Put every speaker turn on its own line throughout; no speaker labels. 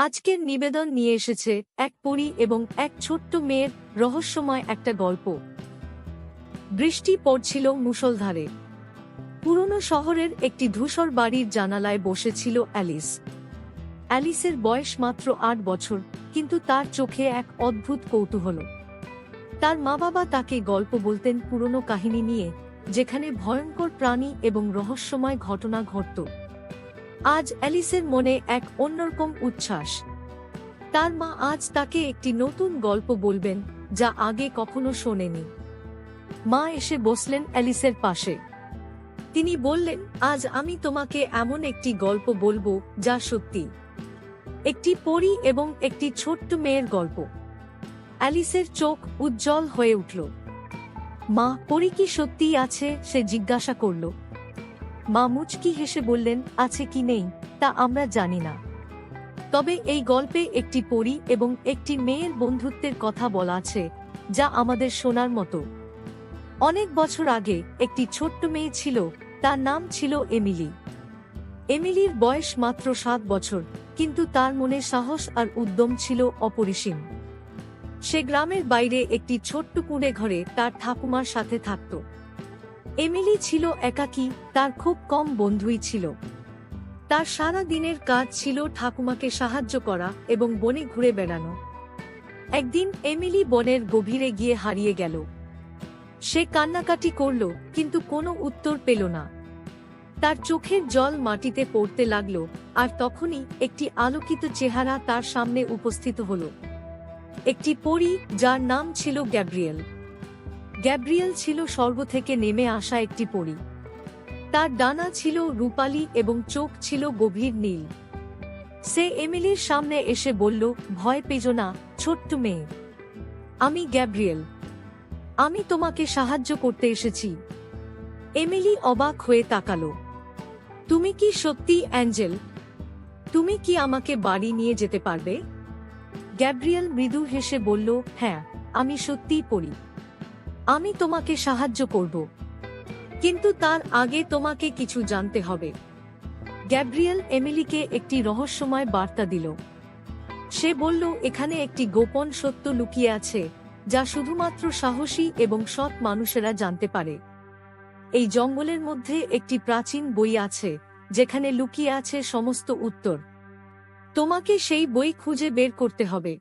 আজকের নিবেদন নিয়ে এসেছে এক পরী এবং এক ছোট্ট মেয়ের রহস্যময় একটা গল্প। বৃষ্টি পড়ছিল মুষলধারে। পুরনো শহরের একটি ধূসর বাড়ির জানালায় বসেছিল অ্যালিস। অ্যালিসের বয়স মাত্র ৮ বছর, কিন্তু তার চোখে এক অদ্ভুত কৌতূহল। তার মা বাবা তাকে গল্প বলতেন পুরনো কাহিনী নিয়ে, যেখানে ভয়ঙ্কর প্রাণী এবং রহস্যময় ঘটনা ঘটত। আজ অ্যালিসের মনে এক অন্যরকম উচ্ছ্বাস। তার মা আজ তাকে একটি নতুন গল্প বলবেন, যা আগে কখনো শোনেনি। মা এসে বসলেন অ্যালিসের পাশে। তিনি বললেন, আজ আমি তোমাকে এমন একটি গল্প বলবো যা সত্যি, একটি পরী এবং একটি ছোট্ট মেয়ের গল্প। অ্যালিসের চোখ উজ্জ্বল হয়ে উঠল। মা, পরী কি সত্যিই আছে? সে জিজ্ঞাসা করল। মা মুচকি হেসে বললেন, আছে কি নেই তা আমরা জানি না, তবে এই গল্পে একটি পরী এবং একটি মেয়ের বন্ধুত্বের কথা বলা আছে, যা আমাদের শোনার মতো। অনেক বছর আগে একটি ছোট্ট মেয়ে ছিল, তার নাম ছিল এমিলি। এমিলির বয়স মাত্র ৭ বছর, কিন্তু তার মনে সাহস আর উদ্যম ছিল অপরিসীম। সে গ্রামের বাইরে একটি ছোট্ট কুঁড়ে ঘরে তার ঠাকুমার সাথে থাকত। এমিলি ছিল একাকী, তার খুব কম বন্ধুই ছিল। তার সারা দিনের কাজ ছিল ঠাকুমাকে সাহায্য করা এবং বনে ঘুরে বেড়ানো। একদিন এমিলি বনের গভীরে গিয়ে হারিয়ে গেল। সে কান্নাকাটি করল, কিন্তু কোনো উত্তর পেল না। তার চোখের জল মাটিতে পড়তে লাগল, আর তখনই একটি আলোকিত চেহারা তার সামনে উপস্থিত হল। একটি পরী, যার নাম ছিল গ্যাব্রিয়েল। গ্যাব্রিয়েল ছিল স্বর্গ থেকে নেমে আসা একটি পরী। তার ডানা ছিল রূপালী এবং চোখ ছিল গভীর নীল। সে এমিলির সামনে এসে বলল, ভয় পেজো না ছোট্ট মেয়ে, আমি গ্যাব্রিয়েল। আমি তোমাকে সাহায্য করতে এসেছি। এমিলি অবাক হয়ে তাকালো। তুমি কি সত্যি অ্যাঞ্জেল? তুমি কি আমাকে বাড়ি নিয়ে যেতে পারবে? গ্যাব্রিয়েল মৃদু হেসে বলল, হ্যাঁ, আমি সত্যিই পরী। আমি তোমাকে সাহায্য করব, কিন্তু তার আগে তোমাকে কিছু জানতে হবে। গ্যাব্রিয়েল এমিলিকে একটি রহস্যময় বার্তা দিল। সে বলল, এখানে একটি গোপন সত্য লুকিয়ে আছে, যা শুধুমাত্র সাহসী এবং সৎ মানুষেরা জানতে পারে। এই জঙ্গলের মধ্যে একটি প্রাচীন বই আছে, যেখানে লুকিয়ে আছে সমস্ত উত্তর। তোমাকে সেই বই খুঁজে বের করতে হবে।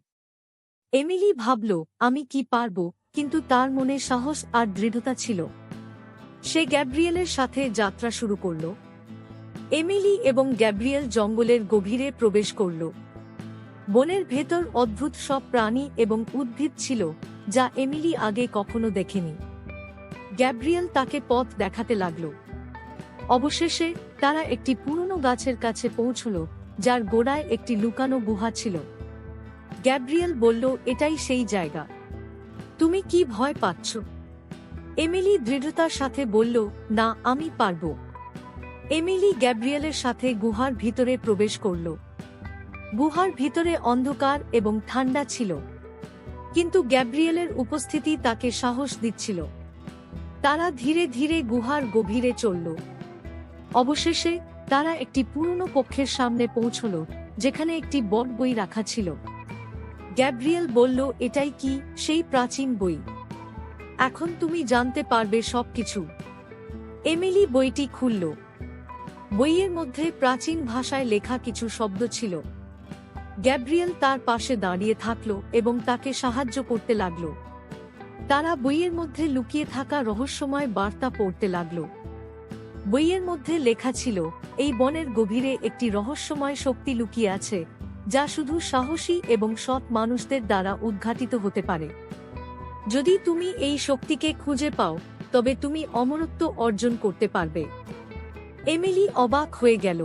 এমিলি ভাবল, আমি কি পারব, কিন্তু তার মনে সাহস আর দৃঢ়তা ছিল। সে গ্যাব্রিয়েলের সাথে যাত্রা শুরু করল। এমিলি এবং গ্যাব্রিয়েল জঙ্গলের গভীরে প্রবেশ করল। বনের ভেতর অদ্ভুত সব প্রাণী এবং উদ্ভিদ ছিল, যা এমিলি আগে কখনো দেখেনি। গ্যাব্রিয়েল তাকে পথ দেখাতে লাগল। অবশেষে তারা একটি পুরনো গাছের কাছে পৌঁছল, যার গোড়ায় একটি লুকানো গুহা ছিল। গ্যাব্রিয়েল বলল, এটাই সেই জায়গা। তুমি কি ভয় পাচ্ছ? এমিলি দৃঢ়তার সাথে বলল, না, আমি পারব। এমিলি গ্যাব্রিয়েলের সাথে গুহার ভিতরে প্রবেশ করল। গুহার ভিতরে অন্ধকার এবং ঠান্ডা ছিল, কিন্তু গ্যাব্রিয়েলের উপস্থিতি তাকে সাহস দিচ্ছিল। তারা ধীরে ধীরে গুহার গভীরে চলল। অবশেষে তারা একটি পুরনো কক্ষের সামনে পৌঁছল, যেখানে একটি বট বই রাখা ছিল। গ্যাব্রিয়েল বলল, এটাই কি সেই প্রাচীন বই? এখন তুমি জানতে পারবে সবকিছু। এমিলি বইটি খুলল। বইয়ের মধ্যে প্রাচীন ভাষায় লেখা কিছু শব্দ ছিল। গ্যাব্রিয়েল তার পাশে দাঁড়িয়ে থাকল এবং তাকে সাহায্য করতে লাগল। তারা বইয়ের মধ্যে লুকিয়ে থাকা রহস্যময় বার্তা পড়তে লাগল। বইয়ের মধ্যে লেখা ছিল, এই বনের গভীরে একটি রহস্যময় শক্তি লুকিয়ে আছে, যা শুধু সাহসী এবং সৎ মানুষদের দ্বারা উদ্ঘাটিত হতে পারে। যদি তুমি এই শক্তিকে খুঁজে পাও, তবে তুমি অমরত্ব অর্জন করতে পারবে। এমিলি অবাক হয়ে গেল।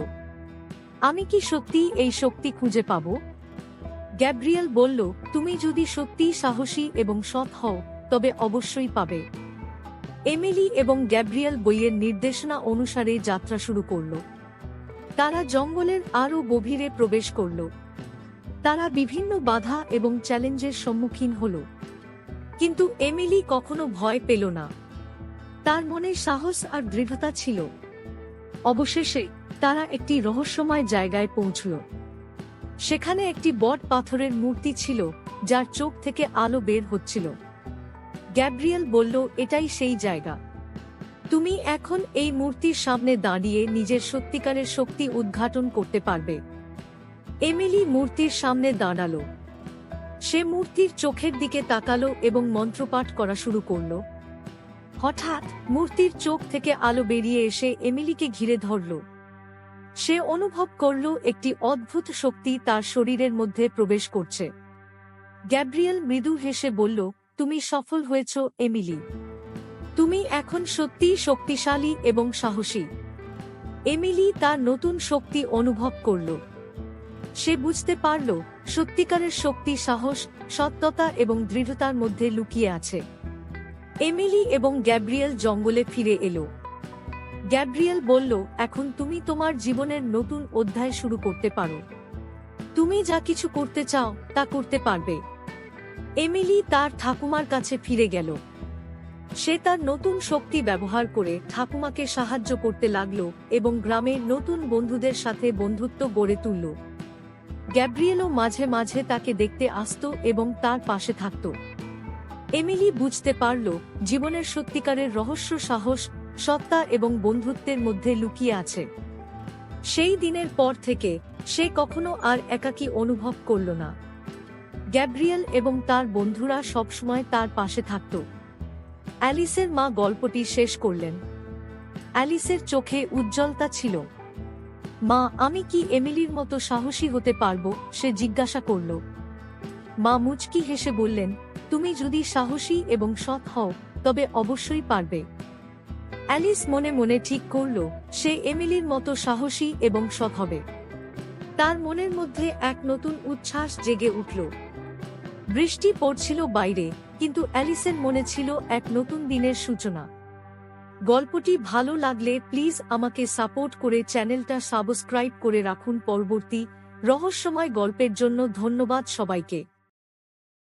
আমি কি সত্যি এই শক্তি খুঁজে পাব? গ্যাব্রিয়েল বলল, তুমি যদি সত্যিই সাহসী এবং সৎ হও, তবে অবশ্যই পাবে। এমিলি এবং গ্যাব্রিয়েল বইয়ের নির্দেশনা অনুসারে যাত্রা শুরু করল। তারা জঙ্গলের আরও গভীরে প্রবেশ করল। তারা বিভিন্ন বাধা এবং চ্যালেঞ্জের সম্মুখীন হল, কিন্তু এমিলি কখনো ভয় পেল না। তার মনে সাহস আর দৃঢ়তা ছিল। অবশেষে তারা একটি রহস্যময় জায়গায় পৌঁছল। সেখানে একটি বট পাথরের মূর্তি ছিল, যার চোখ থেকে আলো বের হচ্ছিল। গ্যাব্রিয়েল বলল, এটাই সেই জায়গা। তুমি এখন এই মূর্তির সামনে দাঁড়িয়ে নিজের সত্যিকারের শক্তি উদ্ঘাটন করতে পারবে। এমিলি মূর্তির সামনে দাঁড়ালো। সে মূর্তির চোখের দিকে তাকালো এবং মন্ত্রপাঠ করা শুরু করল। হঠাৎ মূর্তির চোখ থেকে আলো বেরিয়ে এসে এমিলিকে ঘিরে ধরল। সে অনুভব করল একটি অদ্ভুত শক্তি তার শরীরের মধ্যে প্রবেশ করছে। গ্যাব্রিয়েল মৃদু হেসে বলল, তুমি সফল হয়েছ এমিলি। তুমি এখন সত্যিই শক্তিশালী এবং সাহসী। এমিলি তার নতুন শক্তি অনুভব করল। সে বুঝতে পারল সত্যিকারের শক্তি সাহস, সত্যতা এবং দৃঢ়তার মধ্যে লুকিয়ে আছে। এমিলি এবং গ্যাব্রিয়েল জঙ্গলে ফিরে এলো। গ্যাব্রিয়েল বলল, এখন তুমি তোমার জীবনের নতুন অধ্যায় শুরু করতে পারো। তুমি যা কিছু করতে চাও তা করতে পারবে। এমিলি তার ঠাকুমার কাছে ফিরে গেল। সে তার নতুন শক্তি ব্যবহার করে ঠাকুমাকে সাহায্য করতে লাগল এবং গ্রামের নতুন বন্ধুদের সাথে বন্ধুত্ব গড়ে তুলল। গ্যাব্রিয়েলও মাঝে মাঝে তাকে দেখতে আসত এবং তার পাশে থাকত। এমিলি বুঝতে পারল জীবনের সত্যিকারের রহস্য সাহস, সত্তা এবং বন্ধুত্বের মধ্যে লুকিয়ে আছে। সেই দিনের পর থেকে সে কখনো আর একাকী অনুভব করল না। গ্যাব্রিয়েল এবং তার বন্ধুরা সবসময় তার পাশে থাকত। অ্যালিসের মা গল্পটি শেষ করলেন। অ্যালিসের চোখে উজ্জ্বলতা ছিল। মা, আমি কি এমিলির মতো সাহসী হতে পারবো? সে জিজ্ঞাসা করল। মা মুচকি হেসে বললেন, তুমি যদি সাহসী এবং সৎ হও তবে অবশ্যই পারবে। অ্যালিস মনে মনে ঠিক করল সে এমিলির মতো সাহসী এবং সৎ হবে। তার মনের মধ্যে এক নতুন উচ্ছ্বাস জেগে উঠল। বৃষ্টি পড়ছিল বাইরে, কিন্তু অ্যালিসের মনে ছিল এক নতুন দিনের সূচনা। গল্পটি ভালো লাগলে প্লিজ আমাকে সাপোর্ট করে চ্যানেলটা সাবস্ক্রাইব করে রাখুন। পরবর্তী রহস্যময় গল্পের জন্য ধন্যবাদ সবাইকে।